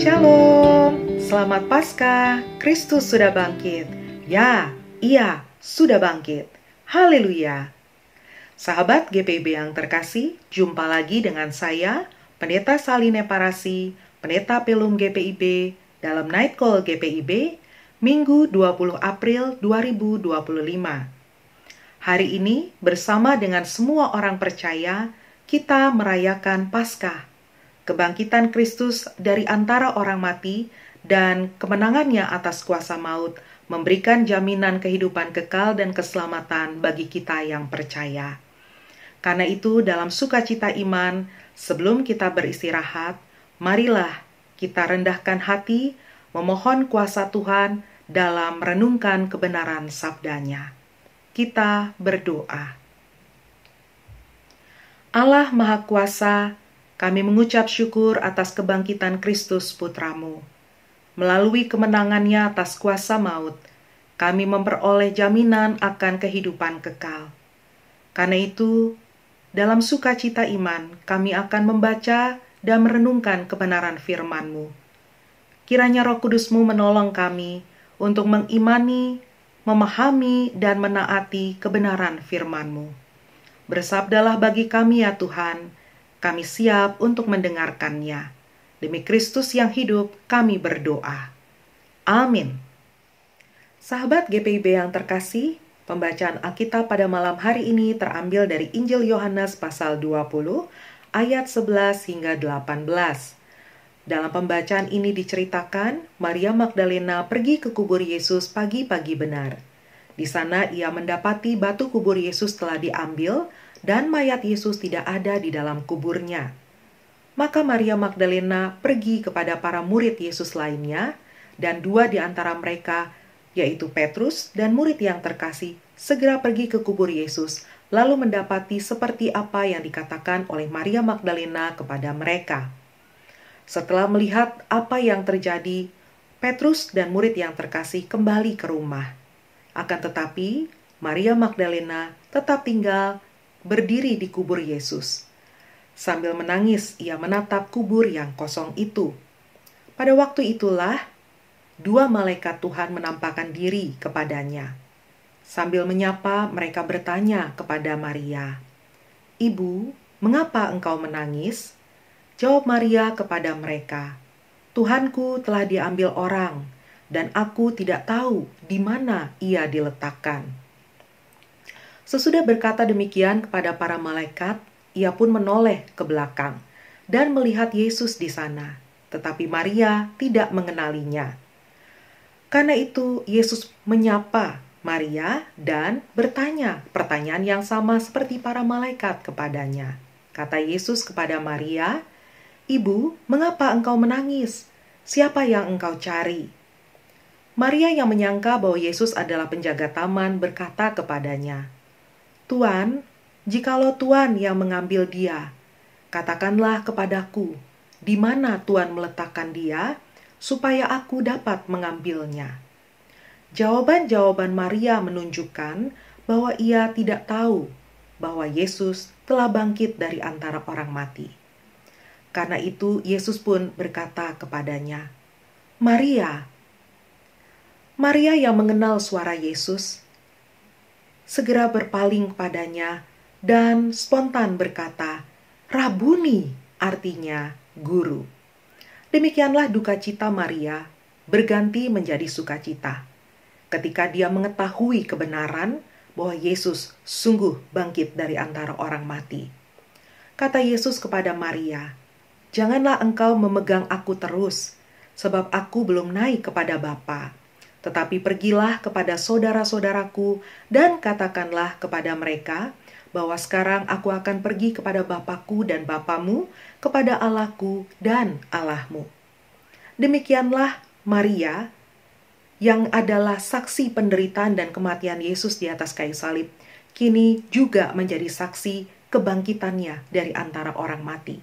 Shalom, selamat Paskah, Kristus sudah bangkit. Ya, Ia sudah bangkit. Haleluya. Sahabat GPIB yang terkasih, jumpa lagi dengan saya, Pendeta Saline Parasi, Pendeta Pelum GPIB, dalam Night Call GPIB, Minggu 20 April 2025. Hari ini, bersama dengan semua orang percaya, kita merayakan Paskah, kebangkitan Kristus dari antara orang mati, dan kemenangannya atas kuasa maut, memberikan jaminan kehidupan kekal dan keselamatan bagi kita yang percaya. Karena itu, dalam sukacita iman, sebelum kita beristirahat, marilah kita rendahkan hati, memohon kuasa Tuhan dalam merenungkan kebenaran sabdanya. Kita berdoa. Allah Maha Kuasa, kami mengucap syukur atas kebangkitan Kristus Putramu. Melalui kemenangannya atas kuasa maut, kami memperoleh jaminan akan kehidupan kekal. Karena itu, dalam sukacita iman, kami akan membaca dan merenungkan kebenaran firman-Mu. Kiranya Roh Kudus-Mu menolong kami untuk mengimani, memahami, dan menaati kebenaran firman-Mu. Bersabdalah bagi kami ya Tuhan, kami siap untuk mendengarkannya. Demi Kristus yang hidup, kami berdoa. Amin. Sahabat GPIB yang terkasih, pembacaan Alkitab pada malam hari ini terambil dari Injil Yohanes pasal 20, ayat 11 hingga 18. Dalam pembacaan ini diceritakan, Maria Magdalena pergi ke kubur Yesus pagi-pagi benar. Di sana ia mendapati batu kubur Yesus telah diambil, dan mayat Yesus tidak ada di dalam kuburnya. Maka Maria Magdalena pergi kepada para murid Yesus lainnya, dan dua di antara mereka, yaitu Petrus dan murid yang terkasih, segera pergi ke kubur Yesus, lalu mendapati seperti apa yang dikatakan oleh Maria Magdalena kepada mereka. Setelah melihat apa yang terjadi, Petrus dan murid yang terkasih kembali ke rumah. Akan tetapi, Maria Magdalena tetap tinggal berdiri di kubur Yesus. Sambil menangis, ia menatap kubur yang kosong itu. Pada waktu itulah, dua malaikat Tuhan menampakkan diri kepadanya. Sambil menyapa, mereka bertanya kepada Maria, "Ibu, mengapa engkau menangis?" Jawab Maria kepada mereka, "Tuhanku telah diambil orang, dan aku tidak tahu di mana ia diletakkan." Sesudah berkata demikian kepada para malaikat, ia pun menoleh ke belakang dan melihat Yesus di sana, tetapi Maria tidak mengenalinya. Karena itu, Yesus menyapa Maria dan bertanya pertanyaan yang sama seperti para malaikat kepadanya. Kata Yesus kepada Maria, "Ibu, mengapa engkau menangis? Siapa yang engkau cari?" Maria yang menyangka bahwa Yesus adalah penjaga taman berkata kepadanya, "Tuan, jikalau Tuan yang mengambil dia, katakanlah kepadaku, di mana Tuan meletakkan dia, supaya aku dapat mengambilnya." Jawaban-jawaban Maria menunjukkan bahwa ia tidak tahu bahwa Yesus telah bangkit dari antara orang mati. Karena itu, Yesus pun berkata kepadanya, "Maria." Maria yang mengenal suara Yesus segera berpaling padanya dan spontan berkata, "Rabuni," artinya guru. Demikianlah duka cita Maria berganti menjadi sukacita ketika dia mengetahui kebenaran bahwa Yesus sungguh bangkit dari antara orang mati. Kata Yesus kepada Maria, "Janganlah engkau memegang aku terus, sebab aku belum naik kepada Bapa. Tetapi pergilah kepada saudara-saudaraku dan katakanlah kepada mereka bahwa sekarang aku akan pergi kepada Bapakku dan Bapamu, kepada Allahku dan Allahmu." Demikianlah Maria yang adalah saksi penderitaan dan kematian Yesus di atas kayu salib, kini juga menjadi saksi kebangkitannya dari antara orang mati.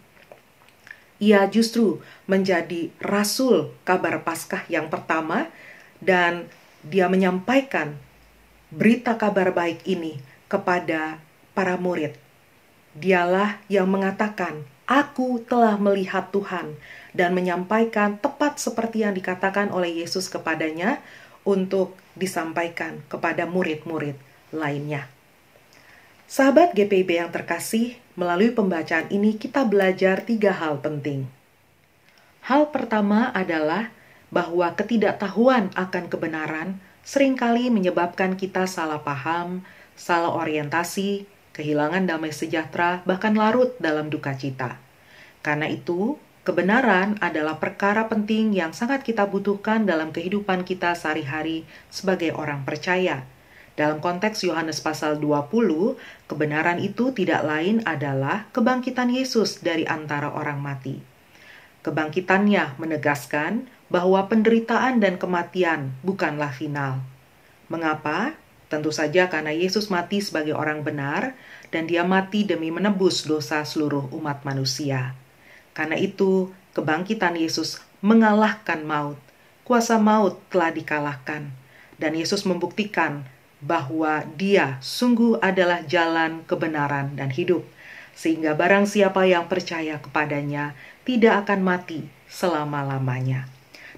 Ia justru menjadi rasul kabar Paskah yang pertama, dan dia menyampaikan berita kabar baik ini kepada para murid. Dialah yang mengatakan, "Aku telah melihat Tuhan, dan menyampaikan tepat seperti yang dikatakan oleh Yesus kepadanya untuk disampaikan kepada murid-murid lainnya. Sahabat GPIB yang terkasih, melalui pembacaan ini kita belajar 3 hal penting. Hal pertama adalah bahwa ketidaktahuan akan kebenaran seringkali menyebabkan kita salah paham, salah orientasi, kehilangan damai sejahtera, bahkan larut dalam duka cita. Karena itu, kebenaran adalah perkara penting yang sangat kita butuhkan dalam kehidupan kita sehari-hari sebagai orang percaya. Dalam konteks Yohanes pasal 20, kebenaran itu tidak lain adalah kebangkitan Yesus dari antara orang mati. Kebangkitannya menegaskan bahwa penderitaan dan kematian bukanlah final. Mengapa? Tentu saja karena Yesus mati sebagai orang benar dan dia mati demi menebus dosa seluruh umat manusia. Karena itu, kebangkitan Yesus mengalahkan maut. Kuasa maut telah dikalahkan. Dan Yesus membuktikan bahwa dia sungguh adalah jalan, kebenaran, dan hidup. Sehingga barang siapa yang percaya kepadanya tidak akan mati selama-lamanya.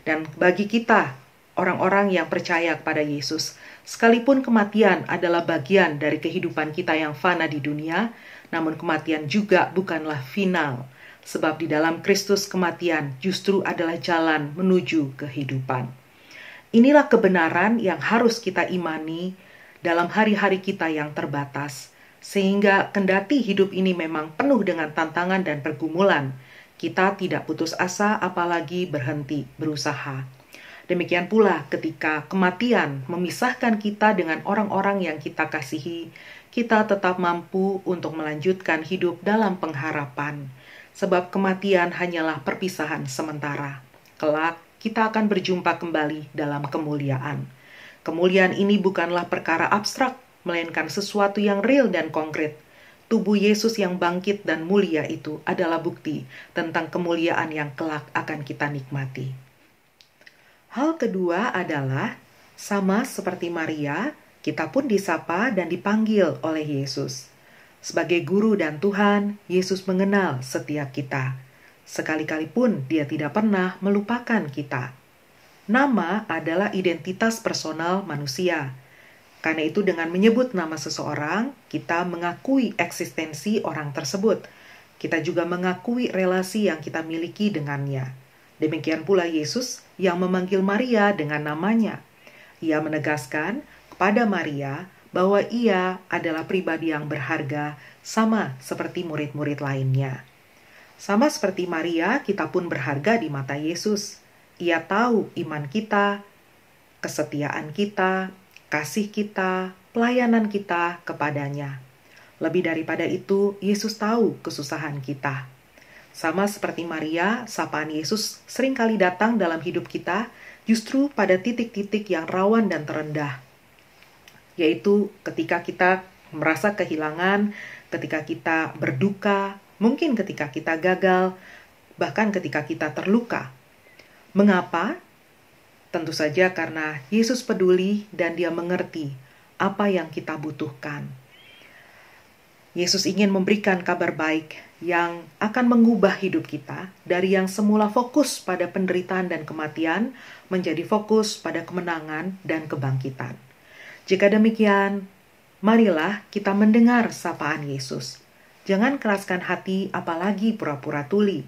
Dan bagi kita, orang-orang yang percaya kepada Yesus, sekalipun kematian adalah bagian dari kehidupan kita yang fana di dunia, namun kematian juga bukanlah final. Sebab di dalam Kristus kematian justru adalah jalan menuju kehidupan. Inilah kebenaran yang harus kita imani dalam hari-hari kita yang terbatas. Sehingga kendati hidup ini memang penuh dengan tantangan dan pergumulan, kita tidak putus asa apalagi berhenti berusaha. Demikian pula ketika kematian memisahkan kita dengan orang-orang yang kita kasihi, kita tetap mampu untuk melanjutkan hidup dalam pengharapan. Sebab kematian hanyalah perpisahan sementara. Kelak kita akan berjumpa kembali dalam kemuliaan. Kemuliaan ini bukanlah perkara abstrak, melainkan sesuatu yang real dan konkret. Tubuh Yesus yang bangkit dan mulia itu adalah bukti tentang kemuliaan yang kelak akan kita nikmati. Hal kedua adalah, sama seperti Maria, kita pun disapa dan dipanggil oleh Yesus. Sebagai guru dan Tuhan, Yesus mengenal setiap kita. Sekali-kali pun dia tidak pernah melupakan kita. Nama adalah identitas personal manusia. Karena itu dengan menyebut nama seseorang, kita mengakui eksistensi orang tersebut. Kita juga mengakui relasi yang kita miliki dengannya. Demikian pula Yesus yang memanggil Maria dengan namanya. Ia menegaskan kepada Maria bahwa ia adalah pribadi yang berharga sama seperti murid-murid lainnya. Sama seperti Maria, kita pun berharga di mata Yesus. Ia tahu iman kita, kesetiaan kita, kasih kita, pelayanan kita kepadanya. Lebih daripada itu, Yesus tahu kesusahan kita. Sama seperti Maria, sapaan Yesus seringkali datang dalam hidup kita justru pada titik-titik yang rawan dan terendah. Yaitu ketika kita merasa kehilangan, ketika kita berduka, mungkin ketika kita gagal, bahkan ketika kita terluka. Mengapa? Tentu saja karena Yesus peduli dan dia mengerti apa yang kita butuhkan. Yesus ingin memberikan kabar baik yang akan mengubah hidup kita dari yang semula fokus pada penderitaan dan kematian menjadi fokus pada kemenangan dan kebangkitan. Jika demikian, marilah kita mendengar sapaan Yesus. Jangan keraskan hati apalagi pura-pura tuli,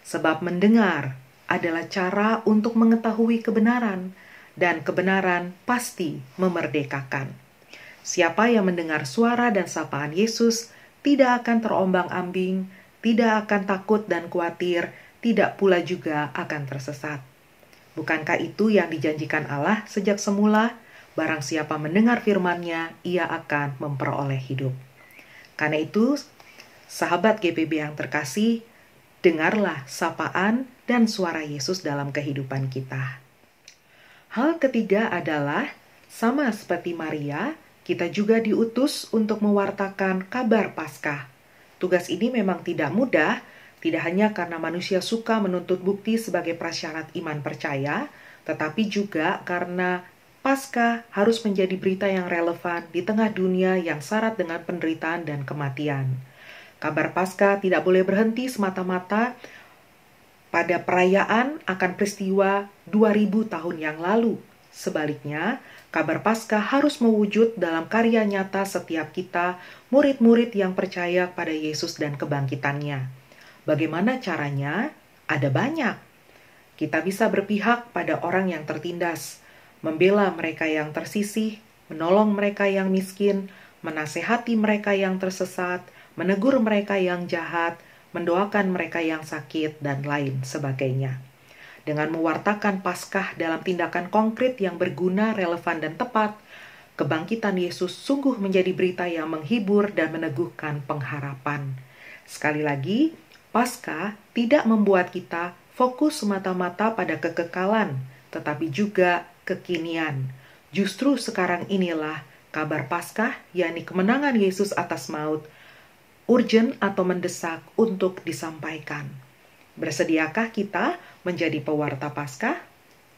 sebab mendengar adalah cara untuk mengetahui kebenaran, dan kebenaran pasti memerdekakan. Siapa yang mendengar suara dan sapaan Yesus tidak akan terombang-ambing, tidak akan takut dan khawatir, tidak pula juga akan tersesat. Bukankah itu yang dijanjikan Allah sejak semula? Barang siapa mendengar firman-Nya, ia akan memperoleh hidup. Karena itu, sahabat GPB yang terkasih, dengarlah sapaan dan suara Yesus dalam kehidupan kita. Hal ketiga adalah, sama seperti Maria, kita juga diutus untuk mewartakan kabar Paskah. Tugas ini memang tidak mudah, tidak hanya karena manusia suka menuntut bukti sebagai prasyarat iman percaya, tetapi juga karena Paskah harus menjadi berita yang relevan di tengah dunia yang syarat dengan penderitaan dan kematian. Kabar Paskah tidak boleh berhenti semata-mata pada perayaan akan peristiwa 2000 tahun yang lalu. Sebaliknya, kabar Paskah harus mewujud dalam karya nyata setiap kita, murid-murid yang percaya pada Yesus dan kebangkitannya. Bagaimana caranya? Ada banyak. Kita bisa berpihak pada orang yang tertindas, membela mereka yang tersisih, menolong mereka yang miskin, menasehati mereka yang tersesat, menegur mereka yang jahat, mendoakan mereka yang sakit, dan lain sebagainya. Dengan mewartakan Paskah dalam tindakan konkret yang berguna, relevan, dan tepat, kebangkitan Yesus sungguh menjadi berita yang menghibur dan meneguhkan pengharapan. Sekali lagi, Paskah tidak membuat kita fokus semata-mata pada kekekalan, tetapi juga kekinian. Justru sekarang inilah kabar Paskah, yakni kemenangan Yesus atas maut, urgent atau mendesak untuk disampaikan. Bersediakah kita menjadi pewarta Paskah?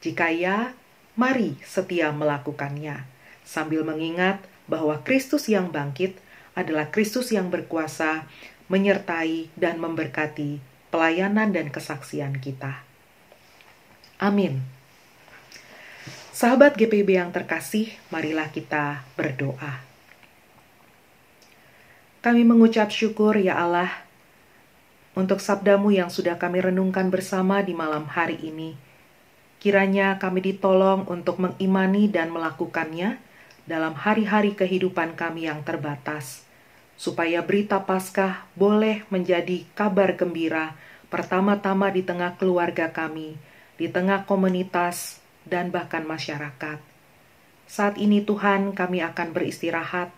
Jika ya, mari setia melakukannya, sambil mengingat bahwa Kristus yang bangkit adalah Kristus yang berkuasa, menyertai dan memberkati pelayanan dan kesaksian kita. Amin. Sahabat GPIB yang terkasih, marilah kita berdoa. Kami mengucap syukur ya Allah untuk sabda-Mu yang sudah kami renungkan bersama di malam hari ini. Kiranya kami ditolong untuk mengimani dan melakukannya dalam hari-hari kehidupan kami yang terbatas, supaya berita Paskah boleh menjadi kabar gembira pertama-tama di tengah keluarga kami, di tengah komunitas, dan bahkan masyarakat. Saat ini Tuhan, kami akan beristirahat.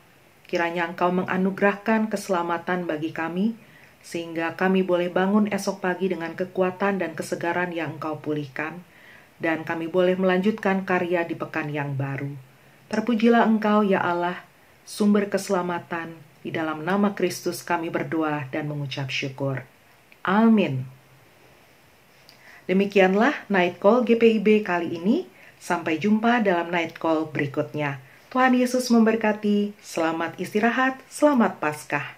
Kiranya Engkau menganugerahkan keselamatan bagi kami, sehingga kami boleh bangun esok pagi dengan kekuatan dan kesegaran yang Engkau pulihkan, dan kami boleh melanjutkan karya di pekan yang baru. Terpujilah Engkau ya Allah, sumber keselamatan. Di dalam nama Kristus kami berdoa dan mengucap syukur. Amin. Demikianlah Night Call GPIB kali ini. Sampai jumpa dalam Night Call berikutnya. Tuhan Yesus memberkati. Selamat istirahat, selamat Paskah.